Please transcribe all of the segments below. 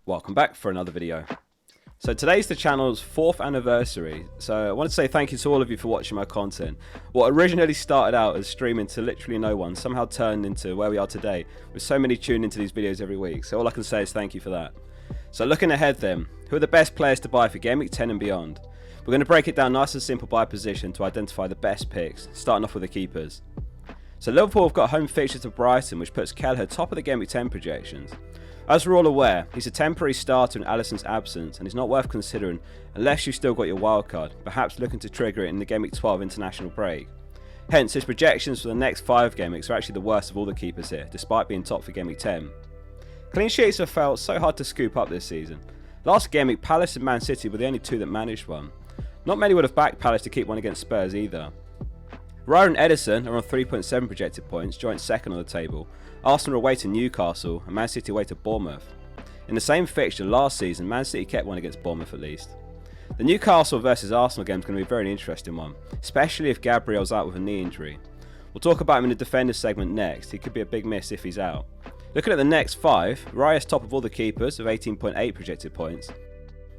Welcome back for another video. So today's the channel's 4th anniversary, so I want to say thank you to all of you for watching my content. What originally started out as streaming to literally no one somehow turned into where we are today, with so many tuned into these videos every week, so all I can say is thank you for that. So looking ahead then, who are the best players to buy for Game Week 10 and beyond? We're going to break it down nice and simple by position to identify the best picks, starting off with the keepers. So Liverpool have got home fixture to Brighton, which puts Kelleher top of the Game Week 10 projections. As we're all aware, he's a temporary starter in Alisson's absence and he's not worth considering unless you've still got your wildcard, perhaps looking to trigger it in the Game Week 12 international break. Hence, his projections for the next 5 Game Weeks are actually the worst of all the keepers here, despite being top for Game Week 10. Clean sheets have felt so hard to scoop up this season. Last Game Week, Palace and Man City were the only two that managed one. Not many would have backed Palace to keep one against Spurs either. Raya and Ederson are on 3.7 projected points, joint second on the table. Arsenal are away to Newcastle and Man City away to Bournemouth. In the same fixture last season, Man City kept one against Bournemouth at least. The Newcastle versus Arsenal game is going to be a very interesting one, especially if Gabriel's out with a knee injury. We'll talk about him in the defenders segment next. He could be a big miss if he's out. Looking at the next 5, Raya's top of all the keepers with 18.8 projected points.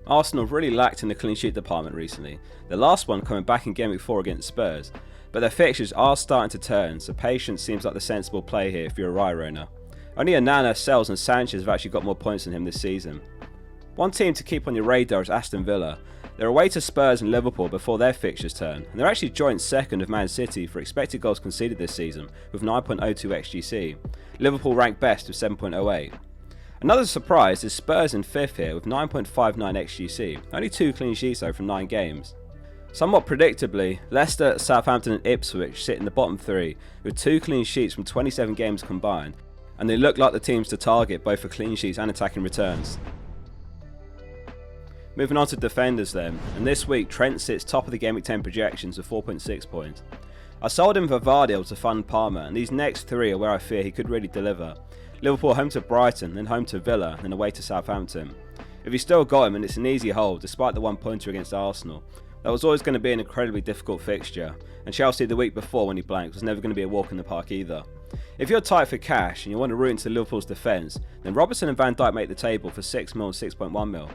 Arsenal really lacked in the clean sheet department recently, the last one coming back in Game Week 4 against Spurs. But their fixtures are starting to turn, so patience seems like the sensible play here if you're a Raya owner. Only Onana, Sells and Sanchez have actually got more points than him this season. One team to keep on your radar is Aston Villa. They're away to Spurs and Liverpool before their fixtures turn, and they're actually joint second of Man City for expected goals conceded this season with 9.02 XGC. Liverpool ranked best with 7.08. Another surprise is Spurs in 5th here with 9.59 XGC, only 2 clean sheets though from 9 games. Somewhat predictably, Leicester, Southampton and Ipswich sit in the bottom 3 with 2 clean sheets from 27 games combined, and they look like the teams to target both for clean sheets and attacking returns. Moving on to defenders then, and this week Trent sits top of the Game Week 10 projections with 4.6 points. I sold him for Vardy to fund Palmer, and these next 3 are where I fear he could really deliver. Liverpool home to Brighton, then home to Villa, then away to Southampton. If you still got him, and it's an easy hold despite the 1 pointer against Arsenal, that was always going to be an incredibly difficult fixture, and Chelsea the week before when he blanked was never going to be a walk in the park either. If you're tight for cash and you want to root into Liverpool's defence, then Robertson and Van Dijk make the table for 6 mil and 6.1 mil.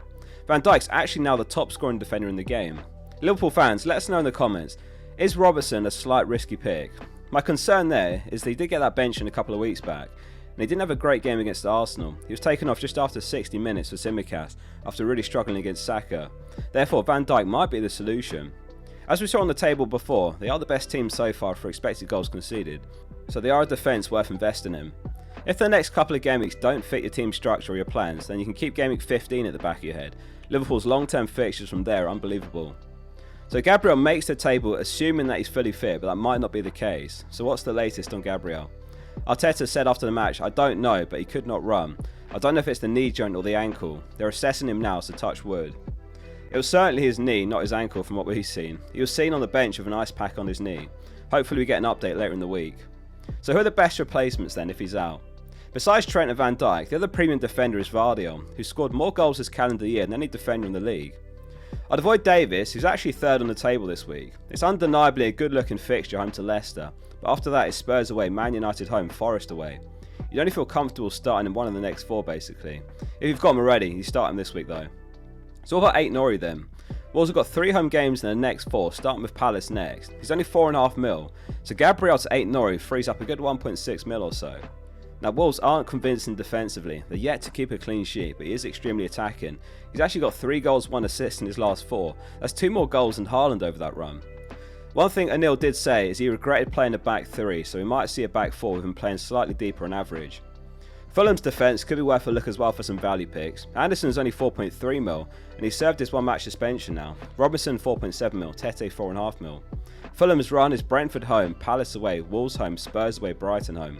Van Dijk's actually now the top scoring defender in the game. Liverpool fans, let us know in the comments, is Robertson a slight risky pick? My concern there is that he did get that bench in a couple of weeks back, and he didn't have a great game against Arsenal. He was taken off just after 60 minutes for Tsimikas after really struggling against Saka. Therefore, Van Dijk might be the solution. As we saw on the table before, they are the best team so far for expected goals conceded, so they are a defence worth investing in. If the next couple of game weeks don't fit your team structure or your plans, then you can keep Game Week 15 at the back of your head. Liverpool's long-term fixtures from there are unbelievable. So Gabriel makes the table assuming that he's fully fit, but that might not be the case. So what's the latest on Gabriel? Arteta said after the match, "I don't know, but he could not run. I don't know if it's the knee joint or the ankle. They're assessing him now, so touch wood." It was certainly his knee, not his ankle from what we've seen. He was seen on the bench with an ice pack on his knee. Hopefully we get an update later in the week. So who are the best replacements then if he's out? Besides Trent and Van Dijk, the other premium defender is Vardy, who scored more goals this calendar year than any defender in the league. I'd avoid Davis, who's actually 3rd on the table this week. It's undeniably a good looking fixture home to Leicester, but after that it's Spurs away, Man United home, Forest away. You'd only feel comfortable starting in one of the next 4 basically. If you've got him already, you start him this week though. So what about Aït-Nouri then? Wolves have got 3 home games in the next 4, starting with Palace next. He's only 4.5 mil, so Gabriel to Aït-Nouri frees up a good 1.6 mil or so. Now Wolves aren't convincing defensively, they're yet to keep a clean sheet, but he is extremely attacking. He's actually got 3 goals, 1 assist in his last 4, that's 2 more goals than Haaland over that run. One thing Anil did say is he regretted playing a back 3, so we might see a back 4 with him playing slightly deeper on average. Fulham's defence could be worth a look as well for some value picks. Anderson's only 4.3 mil, and he served his 1 match suspension now. Robinson 4.7 mil, Tete 4.5 mil. Fulham's run is Brentford home, Palace away, Wolves home, Spurs away, Brighton home.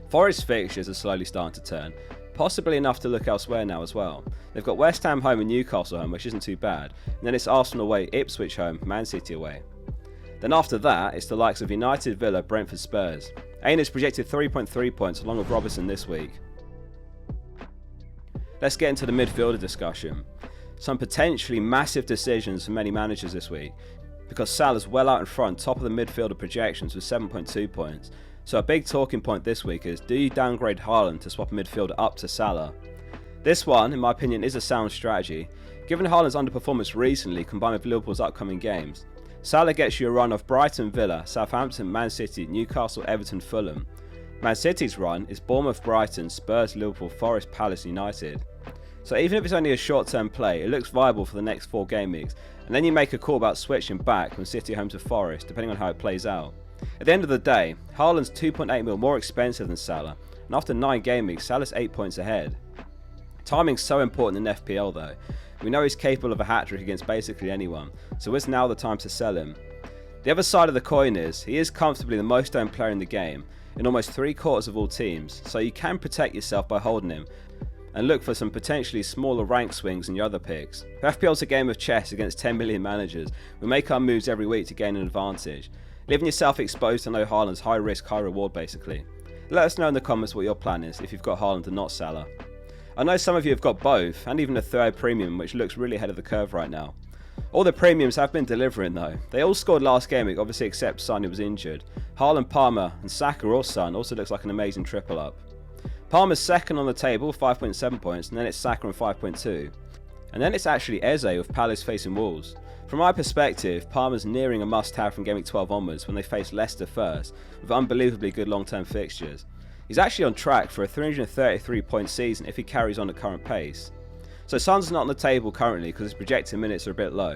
Forest's fixtures are slowly starting to turn, possibly enough to look elsewhere now as well. They've got West Ham home and Newcastle home, which isn't too bad, and then it's Arsenal away, Ipswich home, Man City away. Then after that, it's the likes of United, Villa, Brentford, Spurs. Aine is projected 3.3 points along with Robertson this week. Let's get into the midfielder discussion. Some potentially massive decisions for many managers this week, because Salah's well out in front, top of the midfielder projections with 7.2 points. So a big talking point this week is, do you downgrade Haaland to swap a midfielder up to Salah? This one, in my opinion, is a sound strategy. Given Haaland's underperformance recently combined with Liverpool's upcoming games, Salah gets you a run of Brighton, Villa, Southampton, Man City, Newcastle, Everton, Fulham. Man City's run is Bournemouth, Brighton, Spurs, Liverpool, Forest, Palace, United. So even if it's only a short-term play, it looks viable for the next 4 game weeks, and then you make a call about switching back from City home to Forest, depending on how it plays out. At the end of the day, Haaland's 2.8 mil more expensive than Salah, and after 9 game weeks, Salah's 8 points ahead. Timing's so important in FPL though. We know he's capable of a hat-trick against basically anyone, so is now the time to sell him. The other side of the coin is, he is comfortably the most owned player in the game, in almost 3/4 of all teams, so you can protect yourself by holding him, and look for some potentially smaller rank swings in your other picks. FPL's a game of chess against 10 million managers. We make our moves every week to gain an advantage, leaving yourself exposed to no Haaland's high risk, high reward basically. Let us know in the comments what your plan is if you've got Haaland and not Salah. I know some of you have got both, and even a third premium, which looks really ahead of the curve right now. All the premiums have been delivering though. They all scored last game week, obviously except Son who was injured. Haaland, Palmer and Saka or Son also looks like an amazing triple up. Palmer's second on the table, 5.7 points, and then it's Saka on 5.2. And then it's actually Eze with Palace facing Wolves. From my perspective, Palmer's nearing a must-have from Game Week 12 onwards when they face Leicester first, with unbelievably good long-term fixtures. He's actually on track for a 333-point season if he carries on at current pace. So Son's not on the table currently because his projected minutes are a bit low,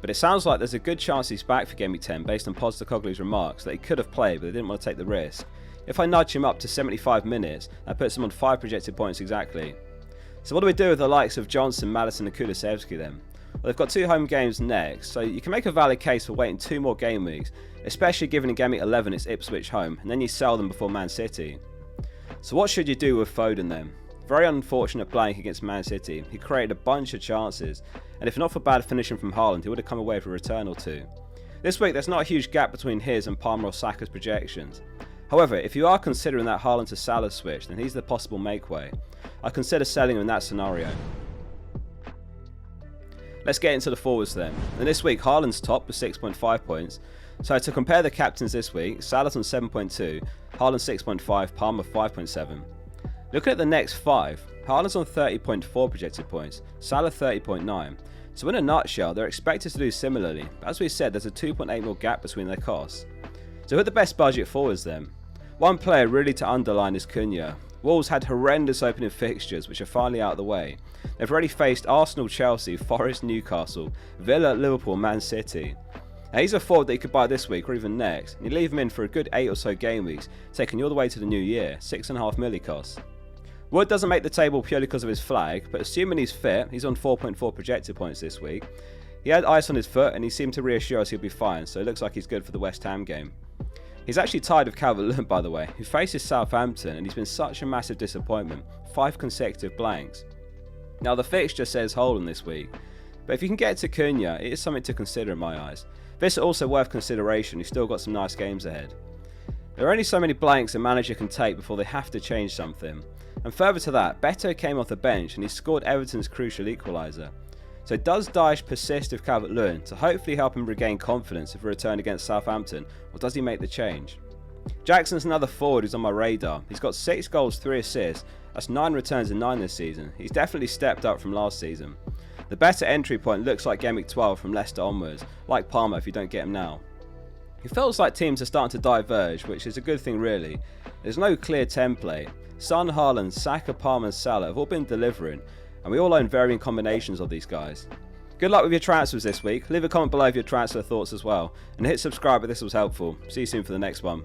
but it sounds like there's a good chance he's back for Game Week 10 based on Postecoglou's remarks that he could have played but they didn't want to take the risk. If I nudge him up to 75 minutes, that puts him on 5 projected points exactly. So what do we do with the likes of Johnson, Maddison and Kulusevski then? Well, they've got 2 home games next, so you can make a valid case for waiting 2 more game weeks, especially given in Game Week 11 it's Ipswich home, and then you sell them before Man City. So what should you do with Foden then? Very unfortunate blank against Man City. He created a bunch of chances, and if not for bad finishing from Haaland, he would have come away with a return or 2. This week there's not a huge gap between his and Palmer or Saka's projections. However, if you are considering that Haaland to Salah switch, then he's the possible makeway. I consider selling him in that scenario. Let's get into the forwards then. And this week Haaland's top with 6.5 points. So to compare the captains this week, Salah's on 7.2, Haaland 6.5, Palmer 5.7. Looking at the next 5, Haaland's on 30.4 projected points, Salah 30.9. So in a nutshell, they're expected to do similarly, but as we said, there's a 2.8 mil gap between their costs. So who are the best budget forwards then? One player really to underline is Cunha. Wolves had horrendous opening fixtures which are finally out of the way. They've already faced Arsenal, Chelsea, Forest, Newcastle, Villa, Liverpool, Man City. Now he's a forward that you could buy this week or even next, and you leave him in for a good 8 or so game weeks, taking you all the way to the new year, 6.5 mil he costs. Wood doesn't make the table purely because of his flag, but assuming he's fit, he's on 4.4 projected points this week. He had ice on his foot and he seemed to reassure us he'll be fine, so it looks like he's good for the West Ham game. He's actually tied with Calvert-Lewin by the way, who faces Southampton and he's been such a massive disappointment, 5 consecutive blanks. Now the fixture says Holland this week, but if you can get to Cunha, it is something to consider in my eyes. This is also worth consideration, he's still got some nice games ahead. There are only so many blanks a manager can take before they have to change something. And further to that, Beto came off the bench and he scored Everton's crucial equaliser. So does Dyche persist with Calvert-Lewin to hopefully help him regain confidence of a return against Southampton, or does he make the change? Jackson's another forward who's on my radar. He's got 6 goals, 3 assists, that's 9 returns in 9 this season. He's definitely stepped up from last season. The better entry point looks like Game Week 12 from Leicester onwards, like Palmer if you don't get him now. It feels like teams are starting to diverge, which is a good thing really. There's no clear template. Son, Haaland, Saka, Palmer and Salah have all been delivering, and we all own varying combinations of these guys. Good luck with your transfers this week. Leave a comment below with your transfer thoughts as well, and hit subscribe if this was helpful. See you soon for the next one.